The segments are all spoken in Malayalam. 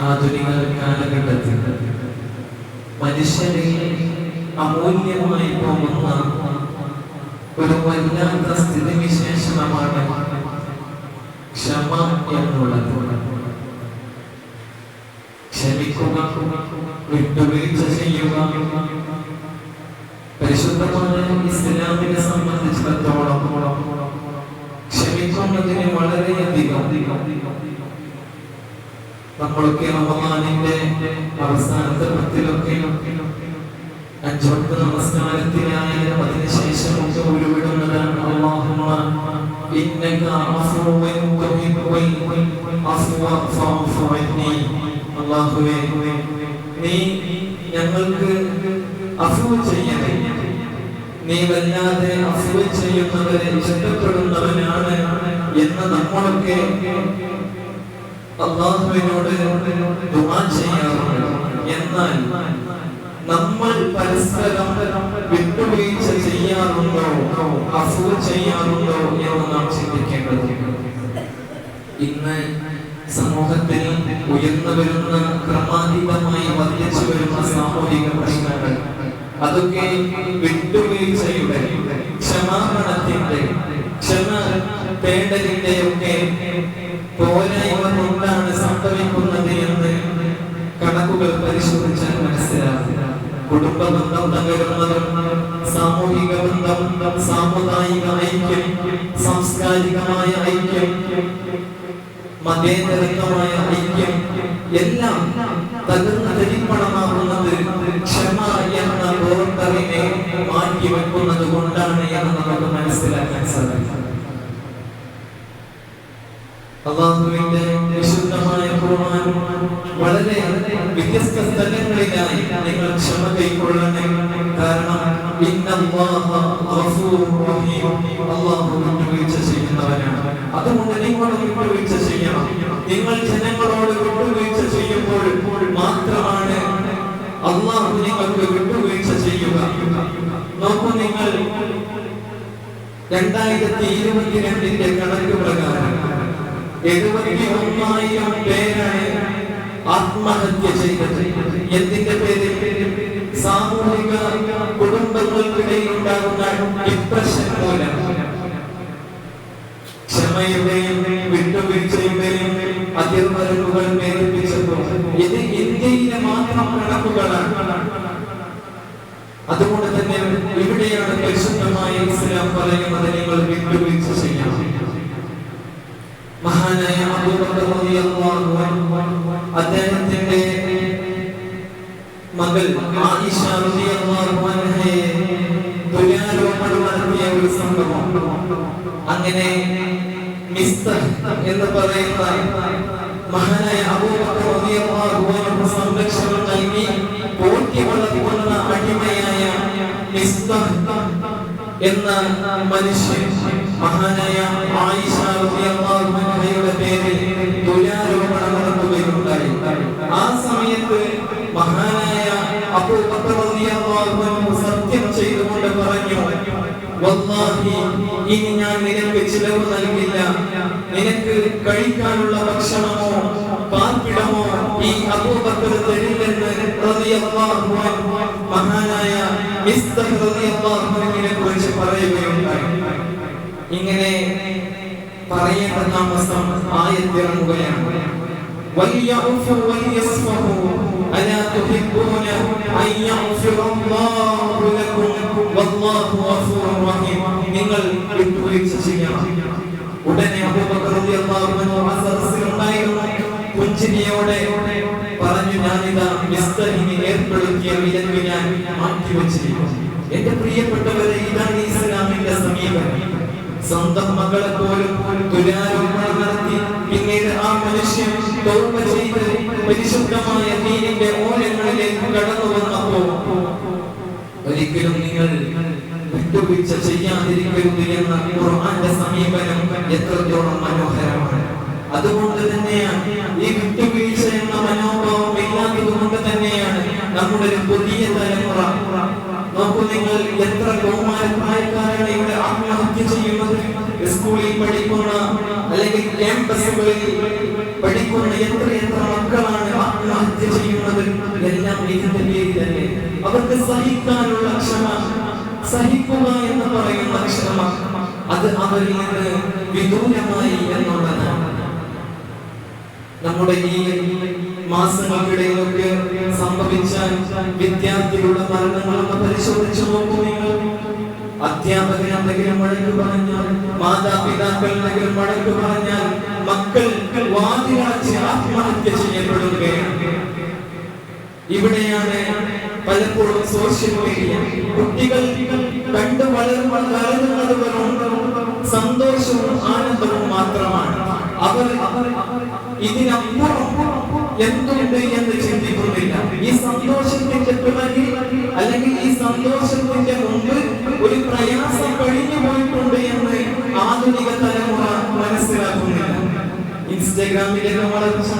ആധുനിക കാലഘട്ടത്തിൽ മനുഷ്യരെ അമൂല്യമായി പോകുന്ന ഒരു വല്ലാത്ത സ്ഥിതിവിശേഷമാണ് ക്ഷമ എന്നുള്ളത്. ക്ഷമിക്കുക, വിട്ടുവീഴ്ച ചെയ്യുക. പരിശുദ്ധമായ ഇസ്ലാമിനെ സംബന്ധിച്ചിടത്തോളം ക്ഷമിക്കുന്നതിന് വളരെയധികം നമ്മളൊക്കെ റമദാനിന്റെ അവസാനത്തെ പത്തിലൊക്കെ 5 വക്ത നമസ്കാരത്തിനായാലും അതിനുശേഷമൊക്കെ ഉരുവിടുന്നതാണ് അല്ലാഹുമ്മ ഇന്നക അഫ്വുൻ തുഹിബ്ബുൽ അഫ്വ ഫഅഫു അന്നി. അല്ലാഹുവേ, നീ ഞങ്ങൾക്ക് അഫ്വ് ചെയ്യണേ. നീ വല്ലാതെ അഫ്വ് ചെയ്യുന്നവരെ ഇഷ്ടപ്പെടുന്നവനാണ് എന്ന് നമ്മളൊക്കെ അല്ലാഹുവിനോട് ദുആ ചെയ്യാറുണ്ട്. എന്നാൽ നമ്മൾ പരസ്പരം വിട്ടുവീഴ്ച ചെയ്യാറുണ്ടോ, അഫ്വ് ചെയ്യാറുണ്ടോ എന്ന് നാം ചിന്തിക്കേണ്ടതുണ്ട്. ഇന്ന് സമൂഹത്തിൽ ഉയർന്നു വരുന്ന ക്രമാതീതമായി വർദ്ധിച്ചു വരുന്ന സാമൂഹിക പ്രശ്നങ്ങൾ, അതൊക്കെ വിട്ടുവീഴ്ചയുടെ, ക്ഷമാപണത്തിന്റെ, ക്ഷമ തേടലിന്റെ ഒക്കെ പോരായ്മ കൊണ്ടാണ് സംഭവിക്കുന്നത് എന്ന് കണക്കുകൾ പരിശോധിച്ചാൽ മനസ്സിലാകും. കുടുംബ ബന്ധം തകരുന്നതും, സാമൂഹിക ബന്ധം, സാമുദായിക ഐക്യം, സാംസ്കാരികമായ ഐക്യം, മതേതരത്വമായ ഐക്യം എല്ലാം തകർന്ന് തരിപ്പണമാകുന്നത് ക്ഷമ എന്ന ബോർഡറിനെ മാറ്റിവെക്കുന്നത് കൊണ്ടാണ് എന്ന് നമുക്ക് മനസ്സിലാക്കാൻ സാധിക്കും. അല്ലാഹുവിന്റെ വിശുദ്ധമായ ഖുർആൻ വളരെ വ്യത്യസ്ത സ്ഥലങ്ങളിലായി നിങ്ങൾ ക്ഷമ കൈക്കൊള്ളണേ. കാരണം ഇന്നല്ലാഹ ഗഫൂറുർ റഹീം, അല്ലാഹു വിട്ടുവീഴ്ച ചെയ്യുന്നവനാണ്. അതുകൊണ്ട് നിങ്ങൾ വിട്ടുവീഴ്ച ചെയ്യണം. നിങ്ങൾ ജനങ്ങളോട് വിട്ടുവീഴ്ച ചെയ്യുമ്പോൾ മാത്രമാണ് അല്ലാഹു നിങ്ങൾക്ക് വിട്ടുവീഴ്ച ചെയ്യുക. നോക്കൂ, നിങ്ങൾ 2022 കണക്ക് പ്രകാരം 71,000 പേരാണ് ആത്മഹത്യ ചെയ്തത്. എന്തിന്റെ പേരിൽ? സാമൂഹിക കുടുംബങ്ങൾക്കിടയിൽ ഉണ്ടാകുന്ന ഡിപ്രഷൻ മൂലം. ക്ഷമയുടെയും വിട്ടുവീഴ്ചയുടെയും അതിർവരമ്പുകൾ മേൽപ്പിച്ചപ്പോൾ ഇത് ഇന്ത്യയിലെ മാത്രം കണക്കുകളാണ്. അതുകൊണ്ട് തന്നെ ഇവിടെയാണ് പരിശുദ്ധമായ ഇസ്ലാം പറയുന്നത് നിങ്ങൾ വിട്ടുവീഴ്ച ചെയ്യണം. മഹാനായ അബൂബക്കർ റളിയല്ലാഹു അൻഹു അദ്ദേഹത്തിന്റെ മകൾ ആയിഷ റളിയല്ലാഹു അൻഹയെ ദുനിയാലോകത്ത് നടത്തിയ ഒരു സംഭവം. അങ്ങനെ മിസ്തഹ് എന്ന് പറയുന്ന മഹാനായ അബൂബക്കർ റളിയല്ലാഹു അൻഹു സംരക്ഷണം നൽകി പോറ്റി വളർത്തുന്ന അടിമയായ മിസ്തഹ് എന്ന മനുഷ്യൻ മഹാനായ ആയിഷ റളിയല്ലാഹു അൻഹയുടെ പേരിൽ ദുരാരോപണം നടത്തുകയുണ്ടായി. ആ സമയത്ത് മഹാനായ അബൂബക്കർ റളിയല്ലാഹു അൻഹു സത്യം ചെയ്തുകൊണ്ട് പറഞ്ഞു, വല്ലാഹി ഇനി ഞാൻ നിനക്ക് ചിലവ് നൽകില്ല. നിനക്ക് കഴിക്കാനുള്ള ഭക്ഷണമോ പാർപ്പിടമോ ഈ അബൂബക്കർ തരില്ലെന്ന് റളിയല്ലാഹു അൻഹു മഹാനായ മിസ്തഹ് റളിയല്ലാഹു അൻഹുവിനെ കുറിച്ച് പറയുകയുണ്ടായി. ഇങ്ങനെ പറയേണ്ട താമസം ആയത്തിറങ്ങുകയാണ്. വൽയഅഫു വൽയസ്ഫഹു അലാ തുഹിബ്ബൂന അൻ യഗ്ഫിറല്ലാഹു ലക്കും വല്ലാഹു ഗഫൂറുർ റഹീം. നിങ്ങൾ വിട്ടുവീഴ്ച ചെയ്യണം. ഉടനെ അബൂബക്കർ റളിയല്ലാഹു അൻഹു അസറസിലുണ്ടായിരുന്നു. പുഞ്ചിരിയോടെ പറഞ്ഞു, ഞാനിതാ മിസ്തഹിനെ ഏർപ്പെടുത്തിയ വിലക്ക് ഞാൻ മാറ്റിവെച്ചിരിക്കുന്നു. എന്റെ പ്രിയപ്പെട്ടവരെ, ഇതാണ് ഇസ്ലാമിന്റെ സമീപനം. സ്വന്തം മകളെ പോലും ദുരാരോപണം നടത്തി പിന്നീട് ആ മനുഷ്യൻ തൗബ ചെയ്ത് പരിശുദ്ധമായ ദീനിന്റെ ഓരങ്ങളിലേക്ക് കടന്നു വന്നപ്പോൾ ഒരിക്കലും നിങ്ങൾ വിട്ടുവീഴ്ച ചെയ്യാതിരിക്കരുത് എന്ന ഖുർആന്റെ സമീപനം എത്രത്തോളം മനോഹരമാണ്. അതുകൊണ്ട് തന്നെയാണ് ഈ വിട്ടുവീഴ്ച എന്ന മനോഭാവം ഇല്ലാത്തതുകൊണ്ട് തന്നെയാണ് നമ്മുടെ ഒരു പുതിയ തലമുറ. നോക്കൂ, നിങ്ങൾ എത്ര കൗമാരപ്രായക്കാരാണ് ഇവിടെ ആത്മഹത്യ ചെയ്യുന്നത്. സ്കൂളിൽ പഠിക്കുന്ന അല്ലെങ്കിൽ ക്യാമ്പസുകളിൽ പഠിക്കുന്ന എത്ര മക്കളാണ് അവർക്ക് സഹിക്കാനുള്ള ക്ഷമ, സഹിക്കുക എന്ന് പറയുന്ന ക്ഷമ, അത് അവരിൽ നിന്ന് വിദൂരമായി എന്നുള്ളതാണ്. നമ്മുടെ ഈ മാസങ്ങൾക്കിടയിലൊക്കെ സംഭവിച്ച വിദ്യാർത്ഥികളുടെ മരണങ്ങളൊക്കെ പരിശോധിച്ചു നോക്കൂ നിങ്ങൾ. അധ്യാപകൻ എന്തെങ്കിലും വഴക്ക് പറഞ്ഞാൽ, മാതാപിതാക്കൾ എന്തെങ്കിലും വഴക്ക് പറഞ്ഞാൽ മക്കൾ വാതിലടച്ച് ആത്മഹത്യ ചെയ്യപ്പെടുകയാണ്. ഇവിടെയാണ് പലപ്പോഴും സോഷ്യൽ മീഡിയ കുട്ടികൾ കണ്ടു വളരുന്നത് വെറും സന്തോഷവും ആനന്ദവും മാത്രമാണ്. അവർ ഇതിനപ്പുറം എന്തുണ്ട് എന്ന് ചിന്തിക്കുന്നില്ല. ഈ സന്തോഷത്തിന്റെ പിറകിൽ അല്ലെങ്കിൽ ഈ സന്തോഷത്തിന്റെ മുമ്പ് ഒരു പ്രയാസം കഴിഞ്ഞു പോയിട്ടുണ്ട് എന്ന് ആധുനിക തലമുറ മനസ്സിലാക്കുന്നില്ല. ഇൻസ്റ്റാഗ്രാമിലേക്ക് വളർച്ച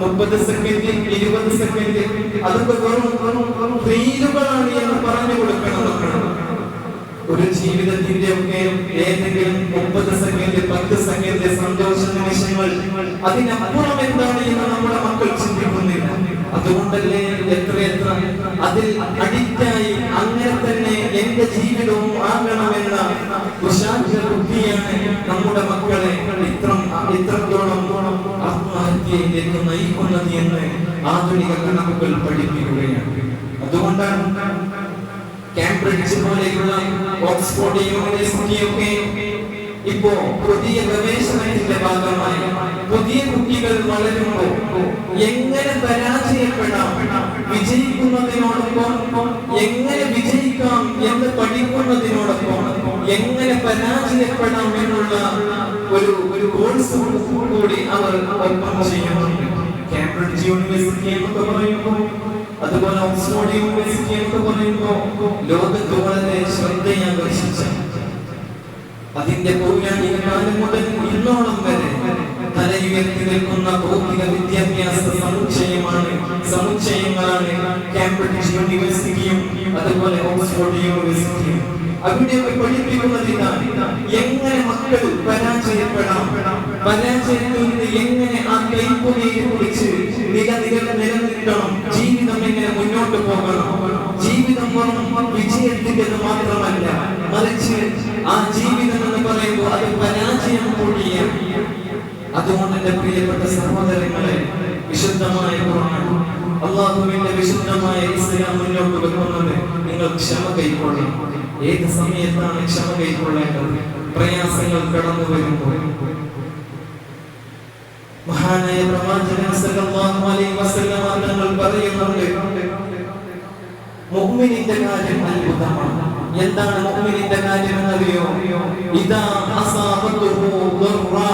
30 സെക്കൻഡ് 20 സെക്കൻഡ് അതൊക്കെ വെറും റീലുകളാണ് എന്ന് പറഞ്ഞു കൊടുക്കണം. ഒരു ജീവിതത്തിന്റെ ഒക്കെ ഏതെങ്കിലും 30 സെക്കൻഡ് 10 സെക്കൻഡ് സന്തോഷ നിമിഷങ്ങൾ, അതിനപ്പുറം എന്താണ് എന്ന് നമ്മുടെ മക്കൾ ചിന്തിക്കുന്നില്ല. അതുകൊണ്ടല്ലേ എത്രയെത്ര അതിൽ അഡിക്റ്റായി അങ്ങനെ തന്നെ എന്റെ ജീവിതവും ആകണമെന്ന കുശാഗ്ര ബുദ്ധിയാണ് നമ്മുടെ മക്കളെ ഇത്രത്തോളം ആത്മഹത്യയിലേക്ക് നയിക്കുന്നത് എന്ന് ആധുനിക കണക്കുകൾ പഠിപ്പിക്കുകയാണ്. അതുകൊണ്ടാണ് കാംബ്രിഡ്ജ് പോലെയുള്ള ഓക്സ്ഫോർഡ് യൂണിവേഴ്സിറ്റിയൊക്കെ ഇപ്പോ പുതിയ ഗവേഷണത്തിന്റെ ഭാഗമായി പുതിയ കുട്ടികൾ വളരുമ്പോൾ എങ്ങനെ പരാജയപ്പെടാം, വിജയിക്കുന്നതിനോടൊപ്പം എങ്ങനെ വിജയിക്കാം എന്ന് പഠിക്കുന്നതിനോടൊപ്പം എങ്ങനെ പരാജയപ്പെടാം എന്നുള്ള ഒരു കോഴ്സ് കൂടി അവർ ഒപ്പം ചെയ്യുന്നുണ്ട്. കാംബ്രിഡ്ജ് യൂണിവേഴ്സിറ്റി എന്നൊക്കെ പറയുമ്പോൾ, അതുപോലെ ഓക്സ്ഫോർഡ് യൂണിവേഴ്സിറ്റി എന്നൊക്കെ പറയുമ്പോൾ ലോകത്ത് വളരെ ശ്രദ്ധയാകർഷിച്ച, അതിന്റെ പൗരാണിക കാലം മുതൽ ഇന്നോളം വരെ തലയുയർത്തി നിൽക്കുന്ന ഭൗതിക വിദ്യാഭ്യാസ സമുച്ചയങ്ങളാണ് കാംബ്രിഡ്ജ് യൂണിവേഴ്സിറ്റിയും അതുപോലെ ഓക്സ്ഫോർഡ് യൂണിവേഴ്സിറ്റിയും. അവിടെ പഠിപ്പിക്കുന്നതിനാണ് എങ്ങനെ മക്കൾ പരാജയപ്പെടാം, പരാജയത്തിൽ നിന്ന് എങ്ങനെ ആ കൈപ്പൊടിയെ കുറിച്ച് നിലനിൽക്കണം, ജീവിതം എങ്ങനെ മുന്നോട്ട് പോകണം. ജീവിതം വിജയത്തിൻ്റെത് മാത്രമല്ല, മറിച്ച് ആ ജീവിതം എന്ന് പറയുമ്പോൾ അത് പരാജയം കൂടിയാണ്. അതുകൊണ്ട് എന്റെ പ്രിയപ്പെട്ട സഹോദരങ്ങളെ, വിശുദ്ധമായ ഖുർആൻ, അല്ലാഹുവിന്റെ വിശുദ്ധമായ ഇസ്ലാം മുന്നോട്ട് വെക്കുന്നത് നിങ്ങൾ ക്ഷമ കൈക്കൊള്ളണം. ഏത് സമയത്താണ് ക്ഷമ കൈക്കൊള്ളേണ്ടത്? പ്രയാസങ്ങൾ കടന്നു വരുമ്പോൾ. മഹാനായ പ്രവാചകൻ സല്ലല്ലാഹു അലൈഹി വസല്ലം തങ്ങൾ പറയുന്നുണ്ട്, മുഅ്മിനിന്റെ കാര്യം അത്ഭുതമാണ്. എന്താണ് മുഅ്മിനിന്റെ കാര്യം എന്നറിയോ? ഇദാ അസാബതുഹു ദർറാ,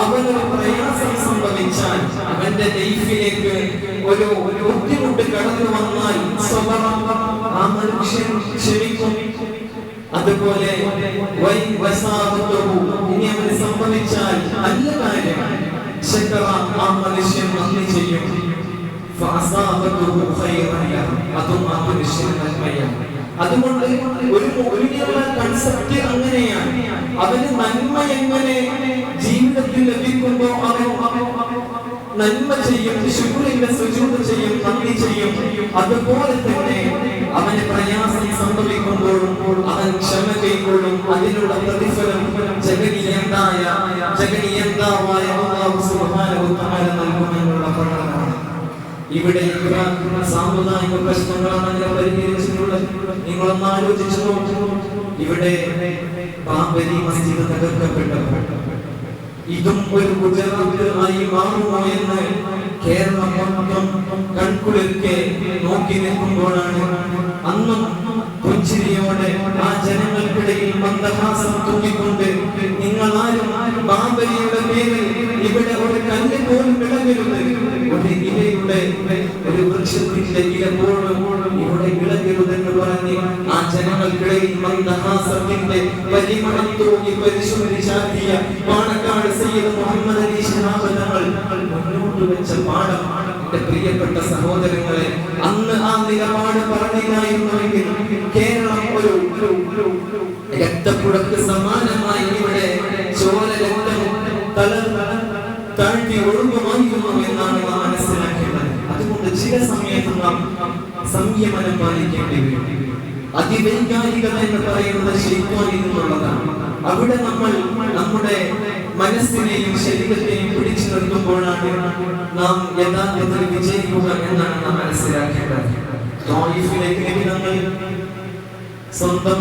അവനൊരു പ്രയാസം സംഭവിച്ചാൽ, അവന്റെ ലൈഫിലേക്ക് ഒരു ബുദ്ധിമുട്ട് കടന്നു വന്നാൽ ആ മനുഷ്യൻ ക്ഷമിക്കും. അതുപോലെ ഇനി അവന് സംഭവിച്ചാൽ നല്ല കാര്യം, ആ മനുഷ്യൻ നന്ദി ചെയ്യും. അതും ആ മനുഷ്യൻ നന്മയാണ്. അതുകൊണ്ട് ഒരു കൺസെപ്റ്റ് അങ്ങനെയാണ്. അവന് നന്മ എങ്ങനെ ജീവിതത്തിൽ ലഭിക്കുമ്പോൾ അവൻ നന്മ ചെയ്യും, ശുക്രിന്റെ സുജൂദ് ചെയ്യും, നന്ദി ചെയ്യും. അതുപോലെ തന്നെ അവന് പ്രയാസം സംഭവിക്കുമ്പോഴും അവൻ ക്ഷമ കൈക്കൊള്ളും. അതിനുള്ള പ്രതിഫലം ജഗനീയന്താവായ അല്ലാഹു സുബ്ഹാനഹു വ തആല നൽകുമെന്നുള്ള പഠനമാണ്. ഇവിടെ സാമുദായിക പ്രശ്നങ്ങളാണ് അതിനെ പരിഹരിച്ചിട്ടുള്ളത്. നിങ്ങളൊന്ന് ആലോചിച്ചു നോക്കൂ. ഇവിടെ ബാബരി മസ്ജിദ് തകർക്കപ്പെട്ടപ്പോൾ ഇതും ഒരു ഗുജറാത്ത് ആയി മാറുമോ എന്ന് കേരളം മൊത്തം കൺകുളിർക്കെ നോക്കി നിൽക്കുമ്പോഴാണ് അന്നും പുഞ്ചിരിയോടെ ആ ജനങ്ങൾക്കിടയിൽ മന്ദഹാസം തൂങ്ങിക്കൊണ്ട്, നിങ്ങളാരും ബാബരിയുടെ പേരിൽ ഇവിടെ ഒരു കല്ല് പോലും ഇളകരുത്, ഒരു ഇലയുടെ ഒരു വൃക്ഷത്തിന്റെ ഇല പോലും ഇവിടെ ഇളകരുതെന്ന് പറഞ്ഞ് ആ ജനങ്ങൾക്കിടയിൽ മന്ദഹാസത്തിന്റെ പരിമളം തൂങ്ങി പരിശോധിച്ചാക്കിയ പാണക്കാട് സയ്യിദ് മുഹമ്മദ് അലി ശിഹാബ് തങ്ങൾ മുന്നോട്ട് വെച്ച പാഠം, എന്റെ പ്രിയപ്പെട്ട സഹോദരങ്ങളെ, അന്ന് ആ നിലപാട് പറഞ്ഞില്ലായിരുന്നുവെങ്കിൽ കേരളം ഒരു രക്തപ്പുഴക്ക് സമാനമായി ഇവിടെ ചോര രക്തം താഴ്ത്തി ഒഴുകുമായിരുന്നു എന്നാണ് നാം മനസ്സിലാക്കേണ്ടത്. അതുകൊണ്ട് ചില സമയത്ത് നാം സംയമനം പാലിക്കേണ്ടി വരും. അതിവൈകാരികത എന്ന് പറയുന്നത് ശൈത്വാനിൽ നിന്നുള്ളതാണ്. അവിടെ നമ്മൾ നമ്മുടെ മനസ്സിനെയും ശരീരത്തെയും പിടിച്ചു നിർത്തുമ്പോഴാണ് നാം യഥാർത്ഥത്തിൽ വിജയിക്കുക എന്നാണ് നാം മനസ്സിലാക്കേണ്ടത്. നമ്മൾ സ്വന്തം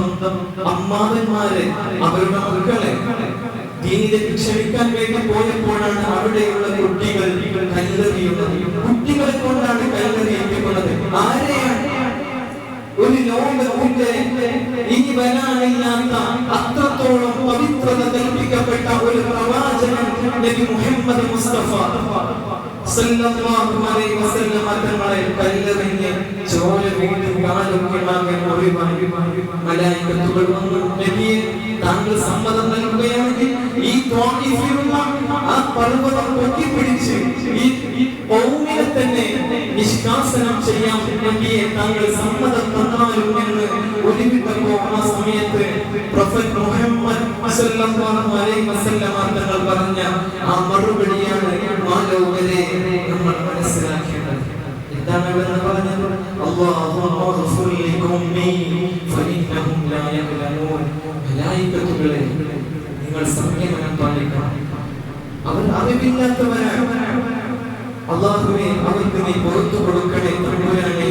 അമ്മാവന്മാരെ, അവരുടെ മക്കളെ ദീനിലേക്ക് ക്ഷണിക്കാൻ വേണ്ടി പോയപ്പോഴാണ് അവിടെയുള്ള കുട്ടികൾ കല്ലെറിയുന്നത്. കുട്ടികളെ കൊണ്ടാണ് കല്ലെറിയിക്കുന്നത്. ആരെയാണ്? ഒരു ലോകത്തിന്റെ ഇനി വരാനില്ലാത്ത അത്രത്തോളം പവിത്രത കൽപ്പിക്കപ്പെട്ട ഒരു പ്രവാചകൻ നബി മുഹമ്മദ് മുസ്തഫ സല്ലല്ലാഹു അലൈഹി വസല്ലം തങ്ങളെ കല്ലെറിഞ്ഞ് ചോര വീണ് കാലൊക്കെ മുറിവായി. മലായികത്തുകൾ വന്നു, നബിയെ താങ്കൾ സമ്മതം നൽകുകയാണെങ്കിൽ ഈ ത്വാഇഫിലുള്ള ആ പർവ്വതം പൊക്കിപ്പിടിച്ച് ഈ ഭൂമിയെ തന്നെ നിഷ്കാസനം ചെയ്യാൻ നബിയെ താങ്കൾ സമ്മതം തന്നാലും എന്ന് ഒരുമിട്ടപ്പോൾ ആ സമയത്ത് പ്രൊഫറ്റ് മുഹമ്മദ് സല്ലല്ലാഹു അലൈഹി വസല്ലം തങ്ങൾ പറഞ്ഞ ആ മറുപടിയാണ് മാലോകരെ നമ്മൾ മനസ്സിലാക്കേണ്ടത്. എന്താണ് ഇവിടെ പറഞ്ഞത്? അല്ലാഹുമ്മ ഗ്ഫിർ ലിഖൗമി ഫഇന്നഹും ലാ യഅലമൂൻ. മലായികത്തുകളെ, നിങ്ങൾ സംയമനം പാലിക്കണം. അവർ അറിവില്ലാത്തവരാണ്. അല്ലാഹുവേ, അവർക്ക് നീ പുറത്തു കൊടുക്കണേ തമ്പുരാനേ.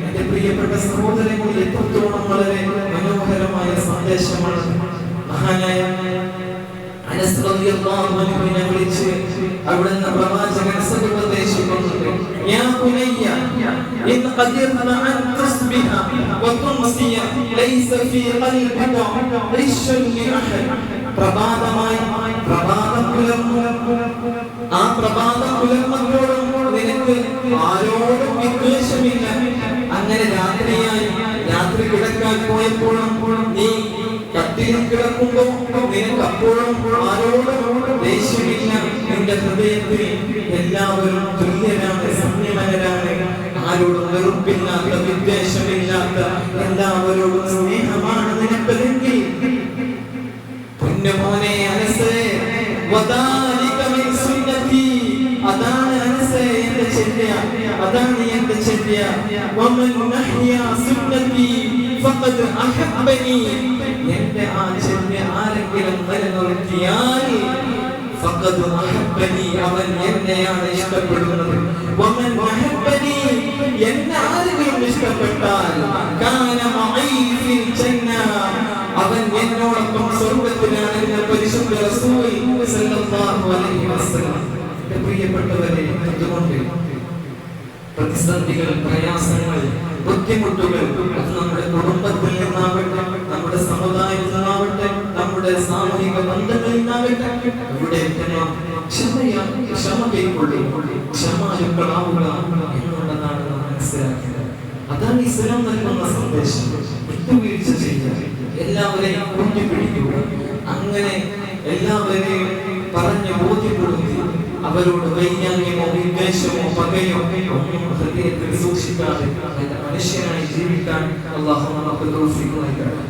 എന്റെ പ്രിയപ്പെട്ട സഹോദരങ്ങൾ, എത്രത്തോളം വളരെ മനോഹരമായ സന്ദേശമാണ്. മഹാനായ അനസ് റളിയല്ലാഹു അൻഹുവിനെ വിളിച്ച് അവിടുന്ന് പ്രവാചകൻ ഉപദേശിക്കുന്നുണ്ട്. യാ ബുനയ്യ ഇൻ ഖദിർത അൻ തസ്ബിഹ വതുംസിയ ലൈസ ഫീ ഖൽബിക ഇശ്ശുൻ ലിഅഹദ്. പ്രഭാതമായി പ്രഭാതം പുലർന്നു. ആ പ്രഭാതം പുലർന്നപ്പോഴും നിനക്ക് ആരോടും വിദ്വേഷമില്ല. അങ്ങനെ രാത്രിയായി, രാത്രി കിടക്കാൻ പോയപ്പോഴും നീ കട്ടിലിൽ കിടക്കുമ്പോൾ നിനക്ക് അപ്പോഴും ആരോടും ദേഷ്യമില്ല. നിന്റെ ഹൃദയത്തിൽ എല്ലാവരും തുല്യരാണ്, സംയമനരാണ്. ആരോടും വെറുപ്പില്ലാത്ത, വിദ്വേഷമില്ലാത്ത, എല്ലാവരോടും സ്നേഹമാണ് നിനക്കതെങ്കിൽ പൊന്നുമോനെ അനസേ, വദാലിക മിൻ സുന്നതി. അതാണ് അനസേ എന്റെ ചര്യ, അതാണ് എന്റെ ചര്യ. വമൻ നഹ്യ സുന്നതി ഫഖദ് അഹബ്ബനി. എന്റെ ആ ചര്യ ആരെങ്കിലും നിലനിർത്തിയാൽ ഫഖദ് അഹബ്ബനി, അവൻ എന്നെയാണ് ഇഷ്ടപ്പെടുന്നത്. വമൻ അഹബ്ബനി, എന്നെ ആരെങ്കിലും ഇഷ്ടപ്പെട്ടാൽ കാന മഈ ഫിൽ ജന്ന, അവൻ എന്നോടൊപ്പം സ്വർഗ്ഗത്തിലാണ് എന്ന് പരിശുദ്ധ റസൂൽ സല്ലല്ലാഹു അലൈഹി വസല്ലം. എന്റെ പ്രിയപ്പെട്ടവരെ, അതുകൊണ്ട് പ്രതിസന്ധികൾ, പ്രയാസങ്ങൾ, ബുദ്ധിമുട്ടുകൾ അത് നമ്മുടെ കുടുംബത്തിൽ നിന്നാവട്ടെ, നമ്മുടെ സമുദായത്തിൽ നിന്നാവട്ടെ, നമ്മുടെ സാമൂഹിക ബന്ധങ്ങളിൽ നിന്നാവട്ടെ, ഇവിടെയൊക്കെ നാം ക്ഷമ കൈക്കൊള്ളുക, ക്ഷമാലുക്കളാവുക എന്നുള്ളതാണ് നാം മനസ്സിലാക്കുന്നത്. അതാണ് ഇസ്ലാം നൽകുന്ന സന്ദേശം. വിട്ടുവീഴ്ച ചെയ്യുക, എല്ലാവരെയും കൂട്ടിപ്പിടിക്കുക. അങ്ങനെ എല്ലാവരെയും പറഞ്ഞ് ബോധ്യപ്പെടുത്തി അവരോട് വൈജ്ഞാനികമോ വിദ്വേഷമോ പകയോ ഒന്നും ഹൃദയത്തിൽ സൂക്ഷിക്കാതെ നല്ല മനുഷ്യനായി ജീവിക്കാൻ അല്ലാഹു നമുക്ക് തൗഫീഖ് നൽകട്ടെ.